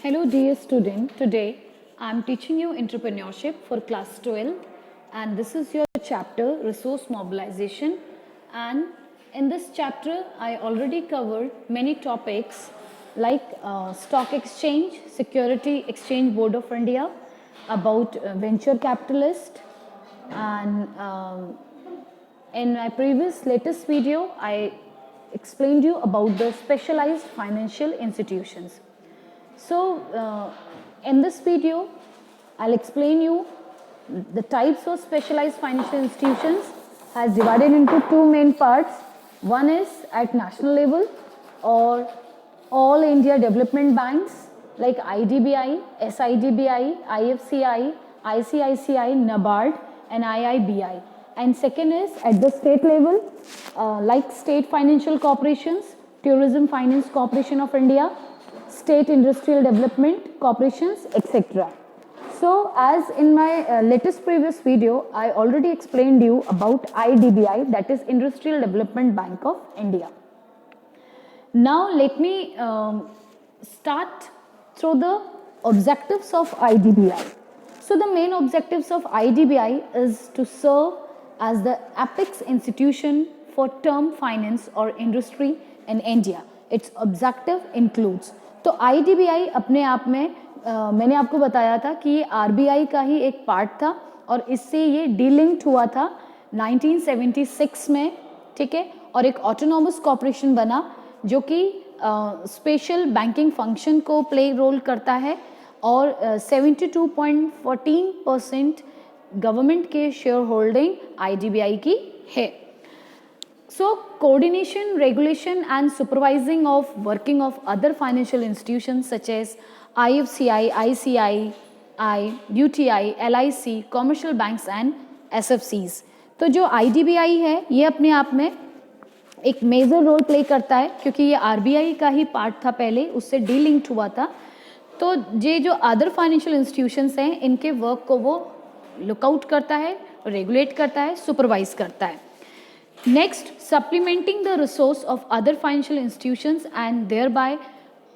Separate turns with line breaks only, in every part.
Hello dear student, today I am teaching you entrepreneurship for class 12 and this is your chapter resource mobilization, and in this chapter I already covered many topics like stock exchange, Security Exchange Board of India, about venture capitalist, and in my previous latest video I explained you about the specialized financial institutions. So, in this video, I'll explain you the types of specialized financial institutions has divided into two main parts. One is at national level or all India development banks like IDBI, SIDBI, IFCI, ICICI, NABARD and IIBI. And second is at the state level like state financial corporations, Tourism Finance Corporation of India, state industrial development corporations, etc. So as in my latest previous video, I already explained you about IDBI, that is Industrial Development Bank of India. Now let me start through the objectives of IDBI. So the main objectives of IDBI is to serve as the apex institution for term finance or industry in India. Its objective includes, तो IDBI अपने आप में मैंने आपको बताया था कि ये RBI का ही एक पार्ट था और इससे ये डीलिंक्ड हुआ था 1976 में, ठीक है, और एक ऑटोनॉमस कॉर्पोरेशन बना जो कि स्पेशल बैंकिंग फंक्शन को प्ले रोल करता है और 72.14% गवर्नमेंट के शेयर होल्डिंग IDBI की है. So, coordination, regulation and supervising of working of other financial institutions such as IFCI, ICII, UTI, LIC, commercial banks and SFCs. तो जो IDBI है ये अपने आप में एक मेजर रोल प्ले करता है क्योंकि ये RBI का ही पार्ट था पहले, उससे डीलिंक्ड हुआ था. तो ये जो अदर फाइनेंशियल इंस्टीट्यूशंस हैं इनके वर्क को वो लुकआउट करता है, रेगुलेट करता है, सुपरवाइज करता है. Next, supplementing the resource of other financial institutions and thereby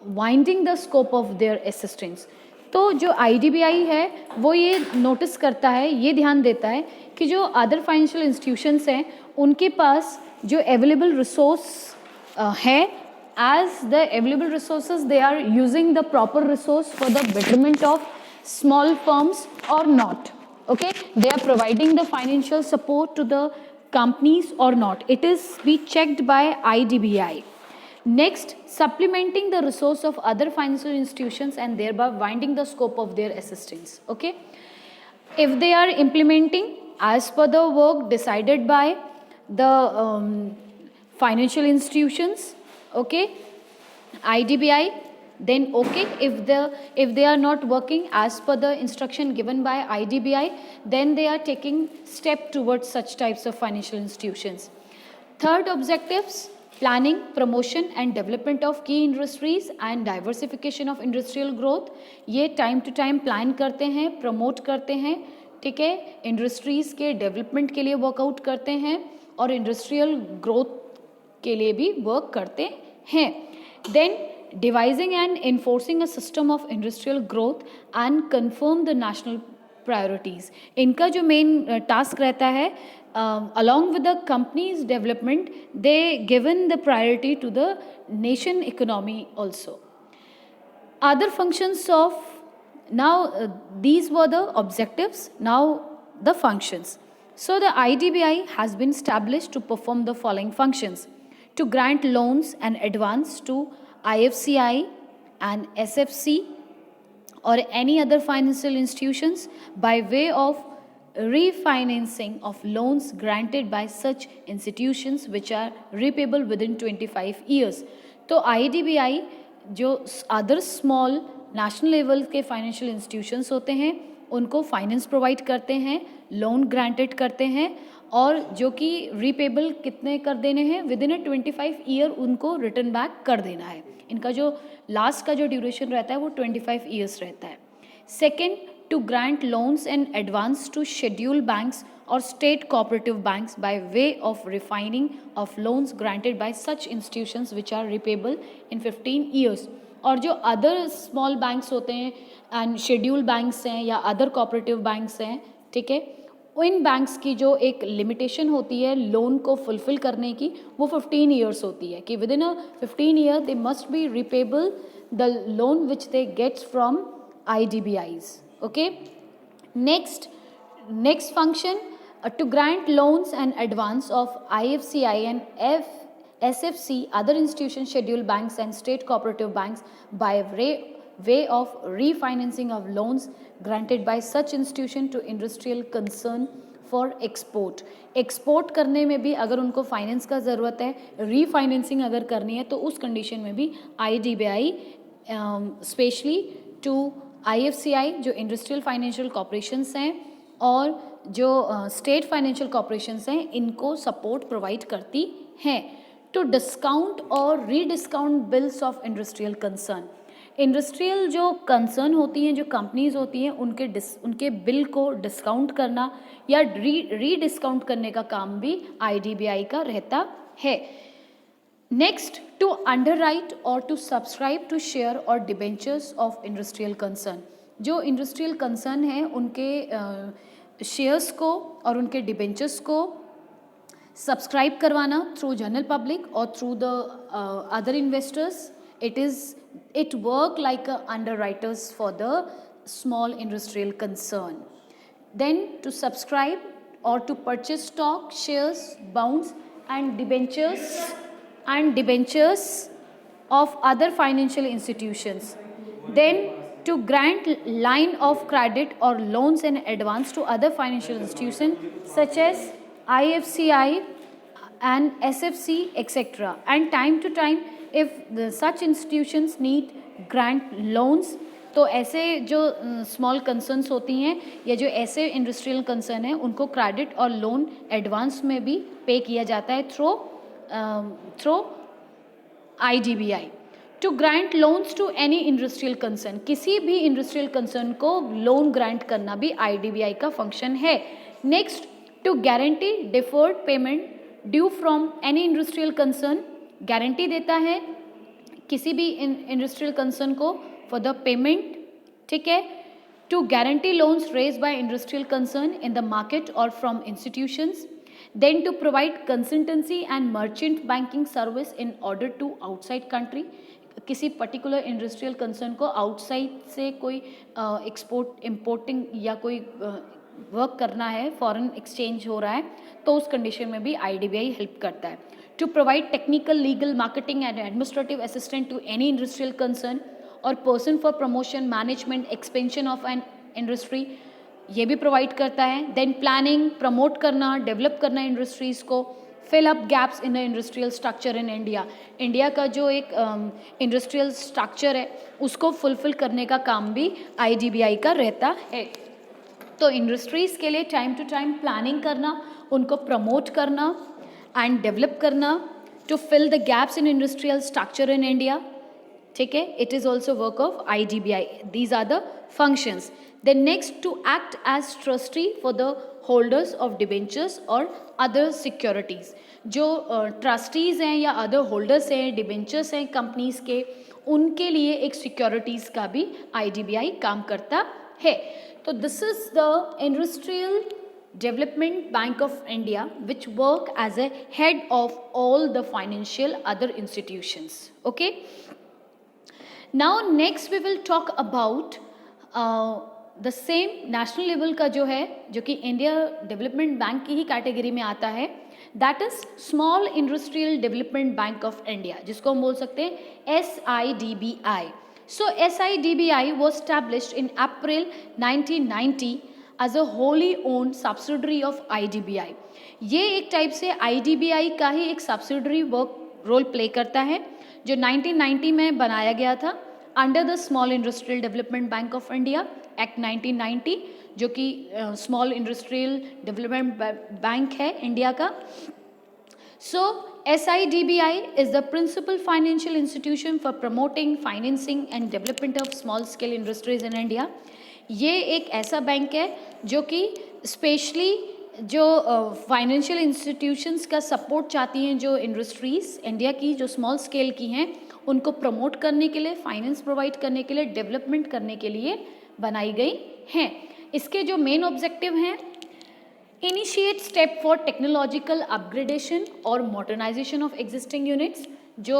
widening the scope of their assistance. तो जो IDBI है वो ये नोटिस करता है, ये ध्यान देता है कि जो अदर फाइनेंशियल इंस्टीट्यूशंस हैं उनके पास जो अवेलेबल रिसोर्स है, as the available resources they are using the proper resource for the betterment of small firms or not. Okay, they are providing the financial support to the companies or not. It is be checked by IDBI. Next, supplementing the resource of other financial institutions and thereby widening the scope of their assistance. Okay, if they are implementing as per the work decided by the financial institutions, okay, IDBI, then okay. If they are not working as per the instruction given by IDBI, then they are taking step towards such types of financial institutions. Third objectives, planning, promotion and development of key industries and diversification of industrial growth. ये time to time plan करते हैं, promote करते हैं, ठीक है, industries के development के लिए workout करते हैं और industrial growth के लिए भी work करते हैं. Then devising and enforcing a system of industrial growth and confirm the national priorities. इनका जो main task रहता है, along with the company's development, they given the priority to the nation economy also. Other functions of, now these were the objectives, now the functions. So the IDBI has been established to perform the following functions: to grant loans and advance to IFCI and SFC or any other financial institutions by way of refinancing of loans granted by such institutions which are repayable within 25 years. तो IDBI जो other small national level के financial institutions होते हैं उनको finance provide करते हैं, loan granted करते हैं और जो कि रीपेबल कितने कर देने हैं, विद इन 25 ईयर उनको रिटर्न बैक कर देना है. इनका जो लास्ट का जो ड्यूरेशन रहता है वो 25 ईयर्स रहता है. Second, to grant loans and advance to schedule banks or state cooperative banks by way of refining of loans granted by such institutions which are repayable in 15 years. और जो other small banks होते हैं and schedule banks हैं या other cooperative banks हैं, ठीक है, इन banks की जो एक लिमिटेशन होती है लोन को फुलफिल करने की, वो 15 ईयर्स होती है कि within a 15 year they must be repayable the loan which they gets from IDBIs. Okay. Next function, to grant loans and advance of IFCI and SFC, other institutions, scheduled banks and state cooperative banks by way of refinancing of loans granted by such institution to industrial concern for export करने में भी अगर उनको finance का ज़रूरत है, refinancing अगर करनी है, तो उस कंडीशन में भी IDBI स्पेशली टू IFCI जो इंडस्ट्रियल फाइनेंशियल कॉर्पोरेशंस हैं और जो स्टेट फाइनेंशियल कॉर्पोरेशंस हैं, इनको सपोर्ट प्रोवाइड करती हैं टू डिस्काउंट और rediscount bills of industrial concern. Industrial जो कंसर्न होती हैं, जो कंपनीज़ होती हैं, उनके बिल को डिस्काउंट करना या रीडिस्काउंट करने का काम भी IDBI का रहता है. नेक्स्ट, टू अंडरराइट और टू सब्सक्राइब टू शेयर और डिबेंचर्स ऑफ इंडस्ट्रियल कंसर्न. जो इंडस्ट्रियल कंसर्न है उनके शेयर्स को और उनके डिबेंचर्स को सब्सक्राइब करवाना थ्रू जनरल पब्लिक और through the other investors. It work like a underwriters for the small industrial concern. Then to subscribe or to purchase stock, shares, bonds and debentures of other financial institutions. Then to grant line of credit or loans and advance to other financial institutions such as IFCI and SFC, etc. And time to time if such institutions need grant loans, तो ऐसे जो small concerns होती हैं या जो ऐसे industrial concern हैं, उनको क्रेडिट और लोन एडवांस में भी पे किया जाता है through IDBI. To grant loans to any industrial concern, किसी भी इंडस्ट्रियल कंसर्न को लोन ग्रांट करना भी IDBI का फंक्शन है. Next, to guarantee deferred payment due from any industrial concern, guarantee देता है किसी भी इंडस्ट्रियल कंसर्न को फॉर द पेमेंट, ठीक है. To guarantee loans raise by industrial concern in the market और from institutions. Then to provide consultancy and merchant banking service in order to outside country, किसी particular industrial concern को outside से कोई export importing या कोई work करना है, foreign exchange हो रहा है, तो उस कंडीशन में भी IDBI हेल्प करता है. To provide technical, legal, marketing and administrative assistant to any industrial concern और person for promotion, management, expansion of an industry, ये भी प्रोवाइड करता है. देन प्लानिंग, प्रमोट करना, डेवलप करना इंडस्ट्रीज़ को. Fill up gaps in the industrial structure in India, India का जो एक इंडस्ट्रियल स्ट्रक्चर है उसको फुलफिल करने का काम भी IDBI का रहता है. तो इंडस्ट्रीज़ के लिए टाइम टू टाइम प्लानिंग करना, उनको प्रमोट करना एंड डेवलप करना, to fill the gaps in industrial structure in India, ठीक है, it is also work of IDBI. These are the functions. Then next, to act as trustee for the holders of debentures और other securities. जो trustees हैं या other holders हैं, debentures हैं companies के, उनके लिए एक सिक्योरिटीज़ का भी IDBI काम करता है. तो this is the industrial Development Bank of India, which work as a head of all the financial other institutions. Okay. Now next we will talk about the same national level का जो है, जो कि India development bank की ही category में आता है, that is Small Industrial Development Bank of India, जिसको हम बोल सकते हैं SIDBI. So SIDBI was established in April 1990 as a wholly owned subsidiary of IDBI. ये एक टाइप से IDBI का ही एक सब्सिडरी रोल प्ले करता है, जो 1990 में बनाया गया था under the small industrial development bank of India act 1990, जो कि स्मॉल इंडस्ट्रियल डेवलपमेंट बैंक है इंडिया का. So SIDBI is the principal financial institution for promoting, financing and development of small scale industries in India. ये एक ऐसा bank है जो कि स्पेशली जो फाइनेंशियल इंस्टीट्यूशंस का सपोर्ट चाहती हैं, जो इंडस्ट्रीज़ इंडिया की जो स्मॉल स्केल की हैं, उनको प्रमोट करने के लिए, फाइनेंस प्रोवाइड करने के लिए, डेवलपमेंट करने के लिए बनाई गई हैं। इसके जो मेन ऑब्जेक्टिव हैं, initiate step for technological upgradation और मॉडर्नाइजेशन ऑफ एग्जिस्टिंग यूनिट्स। जो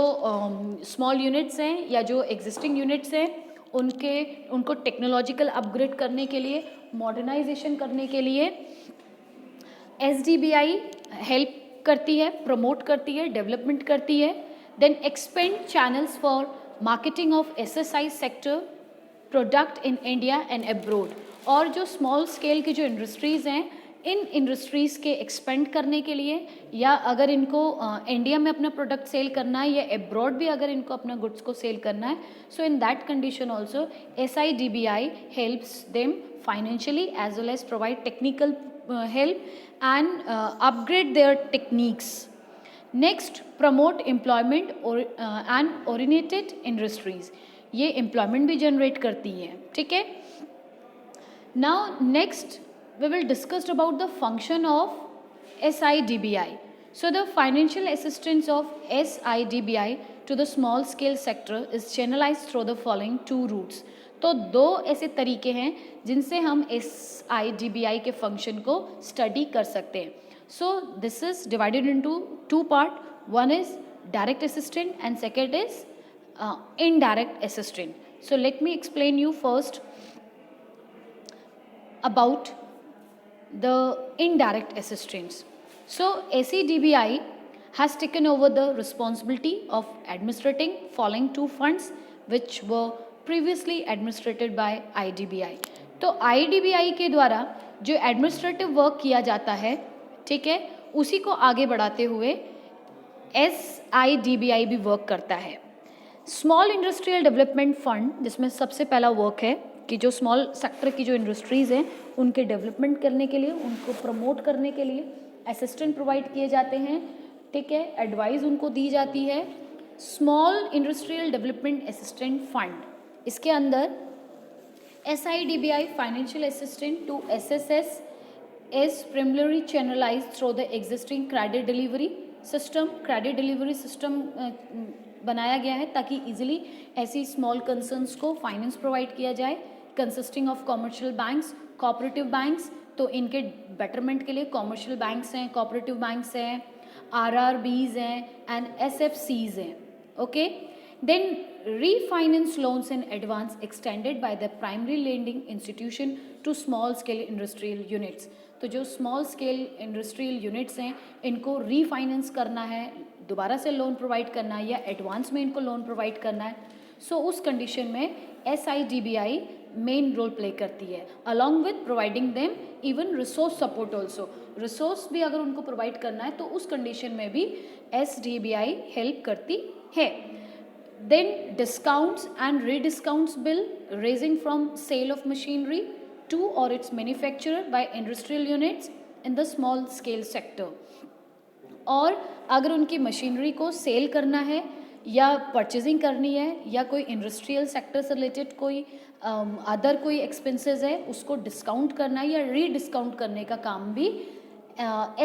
स्मॉल यूनिट्स हैं या जो एग्जिस्टिंग यूनिट्स हैं उनको टेक्नोलॉजिकल अपग्रेड करने के लिए, मॉडर्नाइजेशन करने के लिए SDBI हेल्प करती है, प्रमोट करती है, डेवलपमेंट करती है। Then expand channels for marketing of SSI sector product in India and abroad. और जो स्मॉल स्केल की जो इंडस्ट्रीज़ हैं, इन इंडस्ट्रीज़ के एक्सपेंड करने के लिए, या अगर इनको इंडिया में अपना प्रोडक्ट सेल करना है या अब्रॉड भी अगर इनको अपना गुड्स को सेल करना है, so in that condition also SIDBI helps them financially as well as provide technical help and upgrade their techniques. Next, promote employment and oriented industries. ये employment भी generate करती है, ठीक है। Now next we will discuss about the function of SIDBI. So the financial assistance of SIDBI to the small scale sector is channelized through the following two routes. तो दो ऐसे तरीके हैं जिनसे हम SIDBI के फंक्शन को स्टडी कर सकते हैं। So this is divided into two part, one is direct assistant and second is indirect assistant. So let me explain you first about the indirect assistance. So SIDBI has taken over the responsibility of administrating following two funds which were previously administrated by IDBI. तो IDBI के द्वारा जो administrative work किया जाता है, ठीक है, उसी को आगे बढ़ाते हुए SIDBI भी वर्क करता है। स्मॉल इंडस्ट्रियल डेवलपमेंट फंड, जिसमें सबसे पहला वर्क है कि जो स्मॉल सेक्टर की जो इंडस्ट्रीज़ हैं उनके डेवलपमेंट करने के लिए, उनको प्रमोट करने के लिए असिस्टेंट प्रोवाइड किए जाते हैं, ठीक है, एडवाइस उनको दी जाती है। Small industrial development assistant fund, इसके अंदर SIDBI financial assistant to SSS is primarily channelized through the existing credit delivery system. Credit delivery system बनाया गया है ताकि इजीली ऐसी स्मॉल कंसर्न्स को फाइनेंस प्रोवाइड किया जाए, consisting of commercial banks, cooperative banks. तो इनके बेटरमेंट के लिए कमर्शियल बैंक्स हैं, कोऑपरेटिव बैंक्स हैं, RRBs हैं एंड SFCs हैं, okay. Then refinance loans in advance extended by the primary lending institution to small scale industrial units. तो जो स्मॉल स्केल इंडस्ट्रियल यूनिट्स हैं इनको रीफाइनेंस करना है, दोबारा से लोन प्रोवाइड करना है या एडवांस में इनको लोन प्रोवाइड करना है, सो उस कंडीशन में SIDBI मेन रोल प्ले करती है, along with providing them even resource support also. Resource भी अगर उनको प्रोवाइड करना है तो उस कंडीशन में भी SIDBI हेल्प करती है। Then discounts and rediscounts bill raising from sale of machinery to or its manufacturer by industrial units in the small scale sector. और अगर उनकी मशीनरी को सेल करना है या परचेजिंग करनी है या कोई इंडस्ट्रियल सेक्टर से रिलेटेड कोई अदर कोई एक्सपेंसेस है उसको डिस्काउंट करना है या रीडिस्काउंट करने का काम भी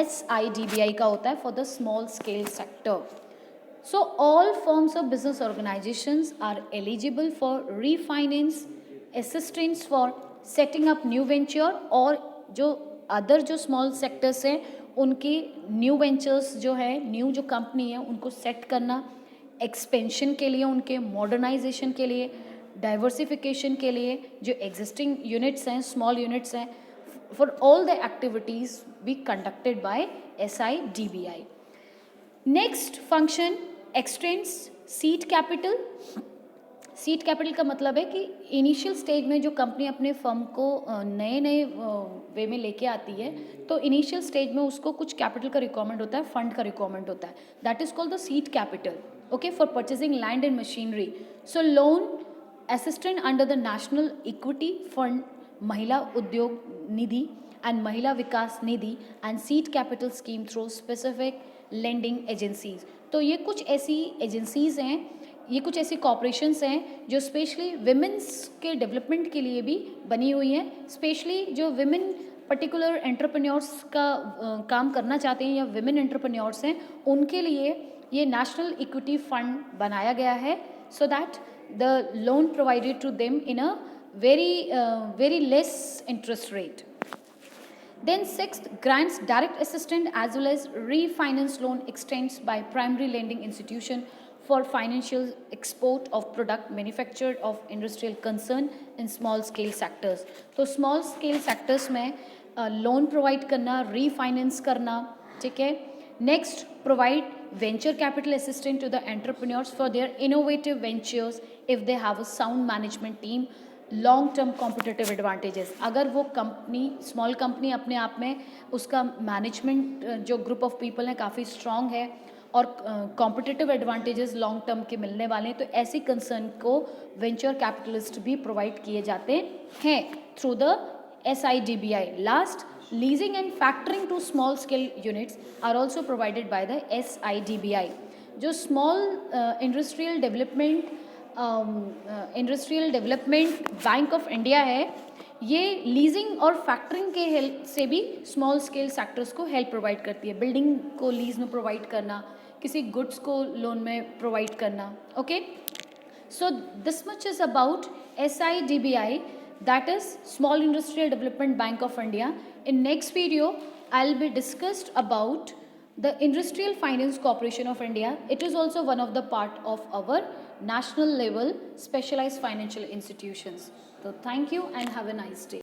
SIDBI का होता है for the small scale sector. So all forms of business organizations are eligible for refinance, assistance for setting up new venture, और जो अदर जो स्मॉल सेक्टर्स हैं उनकी न्यू वेंचर्स जो है, न्यू जो कंपनी है उनको सेट करना, एक्सपेंशन के लिए, उनके मॉडर्नाइजेशन के लिए, डाइवर्सिफिकेशन के लिए, जो एग्जिस्टिंग यूनिट्स हैं, स्मॉल यूनिट्स हैं, for all the activities be conducted by SIDBI. Next function x tends seed capital. Seed capital का मतलब है कि इनिशियल स्टेज में जो कंपनी अपने फर्म को नए नए वे में लेके आती है तो इनिशियल स्टेज में उसको कुछ कैपिटल का रिक्वायरमेंट होता है, फंड का रिक्वायरमेंट होता है, that is called the seed capital, okay, for purchasing land and machinery. So loan assistant under the national equity fund, Mahila Udyog Nidhi and Mahila Vikas Nidhi and seed capital scheme through specific lending agencies. तो ये कुछ ऐसी agencies हैं, ये कुछ ऐसी कॉर्पोरेशंस हैं जो स्पेशली विमेंस के डेवलपमेंट के लिए भी बनी हुई हैं, स्पेशली जो विमेन पर्टिकुलर एंटरप्रेन्योर्स का काम करना चाहते हैं या विमेन एंटरप्रेन्योर्स हैं उनके लिए ये नेशनल इक्विटी फंड बनाया गया है so that the loan provided to them in a very less interest rate. Then sixth, grants direct assistance as well as refinance loan extends by primary lending institution for financial export of product manufactured of industrial concern in small scale sectors. तो small scale sectors में loan provide करना, refinance करना, ठीक है. Next, provide venture capital assistance to the entrepreneurs for their innovative ventures if they have a sound management team. Long term competitive advantages, अगर वो company small company अपने आप में उसका मैनेजमेंट जो ग्रुप ऑफ पीपल हैं काफ़ी स्ट्रॉन्ग है और कॉम्पिटिटिव एडवांटेजेस लॉन्ग टर्म के मिलने वाले हैं, तो ऐसी कंसर्न को वेंचर कैपिटलिस्ट भी प्रोवाइड किए जाते हैं through the SIDBI. Last, leasing and factoring to small scale units are also provided by the SIDBI. जो small industrial development bank of India है, ये लीजिंग और फैक्टरिंग के हेल्प से भी स्मॉल स्केल सेक्टर्स को हेल्प प्रोवाइड करती है. बिल्डिंग को लीज में प्रोवाइड करना, किसी गुड्स को लोन में प्रोवाइड करना. Okay, so this much is about SIDBI, that is Small Industrial Development Bank of India. In next video, I'll be discussed about the Industrial Finance Corporation of India. It is also one of the part of our national level specialized financial institutions. So thank you and have a nice day.